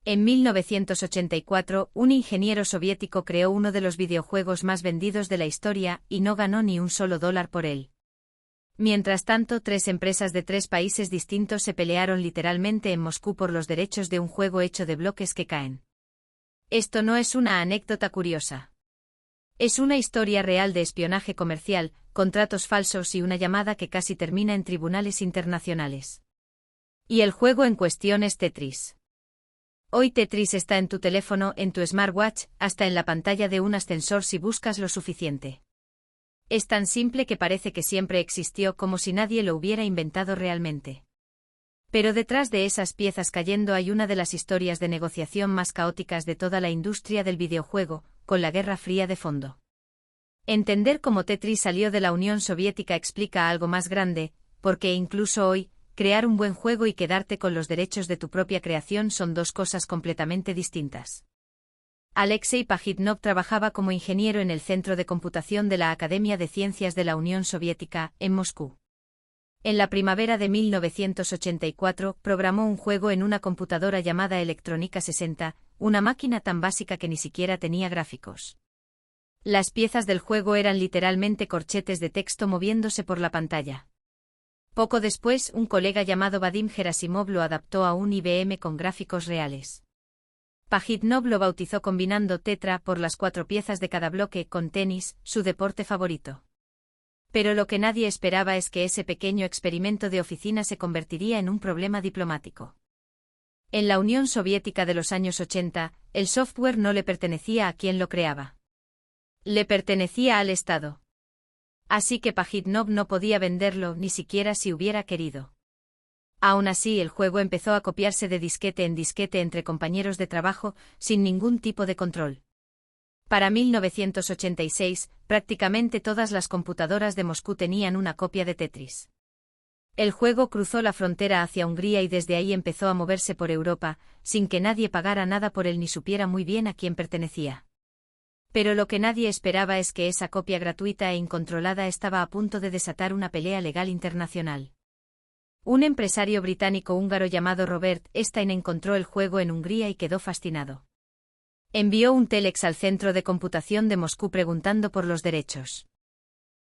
En 1984, un ingeniero soviético creó uno de los videojuegos más vendidos de la historia y no ganó ni un solo dólar por él. Mientras tanto, 3 empresas de 3 países distintos se pelearon literalmente en Moscú por los derechos de un juego hecho de bloques que caen. Esto no es una anécdota curiosa. Es una historia real de espionaje comercial, contratos falsos y una llamada que casi termina en tribunales internacionales. Y el juego en cuestión es Tetris. Hoy Tetris está en tu teléfono, en tu smartwatch, hasta en la pantalla de un ascensor si buscas lo suficiente. Es tan simple que parece que siempre existió, como si nadie lo hubiera inventado realmente. Pero detrás de esas piezas cayendo hay una de las historias de negociación más caóticas de toda la industria del videojuego, con la Guerra Fría de fondo. Entender cómo Tetris salió de la Unión Soviética explica algo más grande, porque incluso hoy, crear un buen juego y quedarte con los derechos de tu propia creación son dos cosas completamente distintas. Alexei Pajitnov trabajaba como ingeniero en el Centro de Computación de la Academia de Ciencias de la Unión Soviética, en Moscú. En la primavera de 1984, programó un juego en una computadora llamada Electrónica 60, una máquina tan básica que ni siquiera tenía gráficos. Las piezas del juego eran literalmente corchetes de texto moviéndose por la pantalla. Poco después, un colega llamado Vadim Gerasimov lo adaptó a un IBM con gráficos reales. Pajitnov lo bautizó combinando Tetra por las 4 piezas de cada bloque con tenis, su deporte favorito. Pero lo que nadie esperaba es que ese pequeño experimento de oficina se convertiría en un problema diplomático. En la Unión Soviética de los años 80, el software no le pertenecía a quien lo creaba. Le pertenecía al Estado. Así que Pajitnov no podía venderlo ni siquiera si hubiera querido. Aún así, el juego empezó a copiarse de disquete en disquete entre compañeros de trabajo, sin ningún tipo de control. Para 1986, prácticamente todas las computadoras de Moscú tenían una copia de Tetris. El juego cruzó la frontera hacia Hungría y desde ahí empezó a moverse por Europa, sin que nadie pagara nada por él ni supiera muy bien a quién pertenecía. Pero lo que nadie esperaba es que esa copia gratuita e incontrolada estaba a punto de desatar una pelea legal internacional. Un empresario británico-húngaro llamado Robert Stein encontró el juego en Hungría y quedó fascinado. Envió un telex al Centro de Computación de Moscú preguntando por los derechos.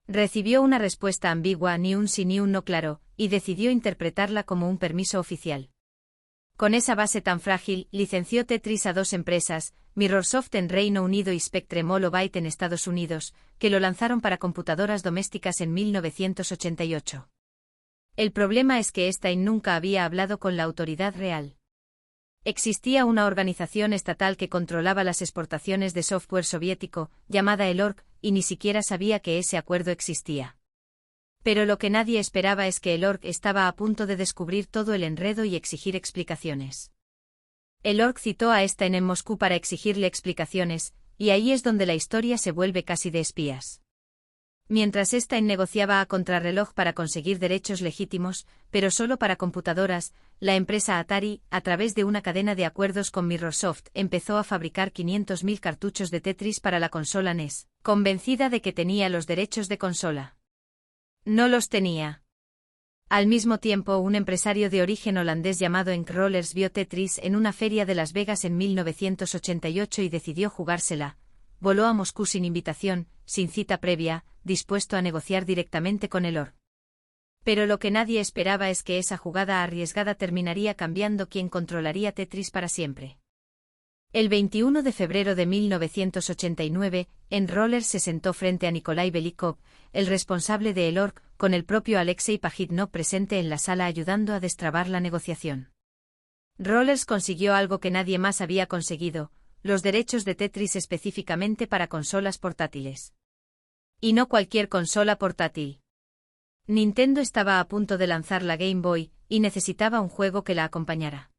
Recibió una respuesta ambigua, ni un sí ni un no claro, y decidió interpretarla como un permiso oficial. Con esa base tan frágil, licenció Tetris a 2 empresas, Mirrorsoft en Reino Unido y Spectrum Holobyte en Estados Unidos, que lo lanzaron para computadoras domésticas en 1988. El problema es que Stein nunca había hablado con la autoridad real. Existía una organización estatal que controlaba las exportaciones de software soviético, llamada el ORG, y ni siquiera sabía que ese acuerdo existía. Pero lo que nadie esperaba es que el ORG estaba a punto de descubrir todo el enredo y exigir explicaciones. El ORG citó a Stein en Moscú para exigirle explicaciones, y ahí es donde la historia se vuelve casi de espías. Mientras Stein negociaba a contrarreloj para conseguir derechos legítimos, pero solo para computadoras, la empresa Atari, a través de una cadena de acuerdos con Microsoft, empezó a fabricar 500.000 cartuchos de Tetris para la consola NES, convencida de que tenía los derechos de consola. No los tenía. Al mismo tiempo, un empresario de origen holandés llamado Henk Rollers vio Tetris en una feria de Las Vegas en 1988 y decidió jugársela. Voló a Moscú sin invitación, sin cita previa, dispuesto a negociar directamente con el ORG. Pero lo que nadie esperaba es que esa jugada arriesgada terminaría cambiando quién controlaría Tetris para siempre. El 21 de febrero de 1989, Henk Rollers se sentó frente a Nikolai Belikov, el responsable de el ORG, con el propio Alexei Pajitnov presente en la sala ayudando a destrabar la negociación. Rollers consiguió algo que nadie más había conseguido: los derechos de Tetris específicamente para consolas portátiles. Y no cualquier consola portátil. Nintendo estaba a punto de lanzar la Game Boy, y necesitaba un juego que la acompañara.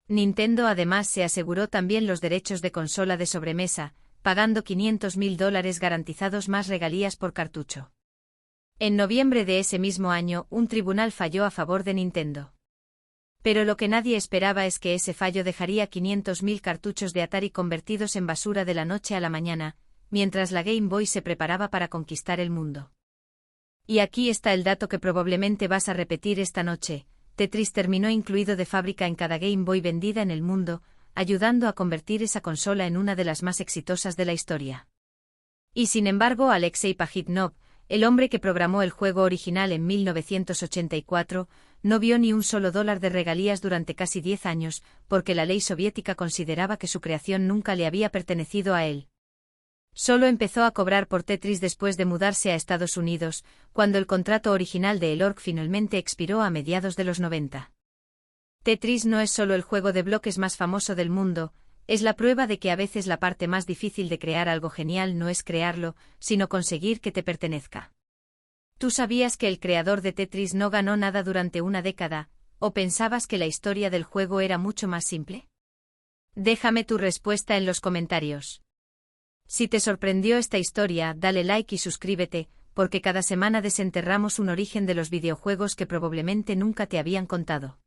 Nintendo además se aseguró también los derechos de consola de sobremesa, pagando $500.000 garantizados más regalías por cartucho. En noviembre de ese mismo año, un tribunal falló a favor de Nintendo. Pero lo que nadie esperaba es que ese fallo dejaría 500.000 cartuchos de Atari convertidos en basura de la noche a la mañana, mientras la Game Boy se preparaba para conquistar el mundo. Y aquí está el dato que probablemente vas a repetir esta noche: Tetris terminó incluido de fábrica en cada Game Boy vendida en el mundo, ayudando a convertir esa consola en una de las más exitosas de la historia. Y sin embargo, Alexei Pajitnov, el hombre que programó el juego original en 1984, no vio ni un solo dólar de regalías durante casi 10 años, porque la ley soviética consideraba que su creación nunca le había pertenecido a él. Solo empezó a cobrar por Tetris después de mudarse a Estados Unidos, cuando el contrato original de Elorg finalmente expiró a mediados de los 90. Tetris no es solo el juego de bloques más famoso del mundo, es la prueba de que a veces la parte más difícil de crear algo genial no es crearlo, sino conseguir que te pertenezca. ¿Tú sabías que el creador de Tetris no ganó nada durante una década, o pensabas que la historia del juego era mucho más simple? Déjame tu respuesta en los comentarios. Si te sorprendió esta historia, dale like y suscríbete, porque cada semana desenterramos un origen de los videojuegos que probablemente nunca te habían contado.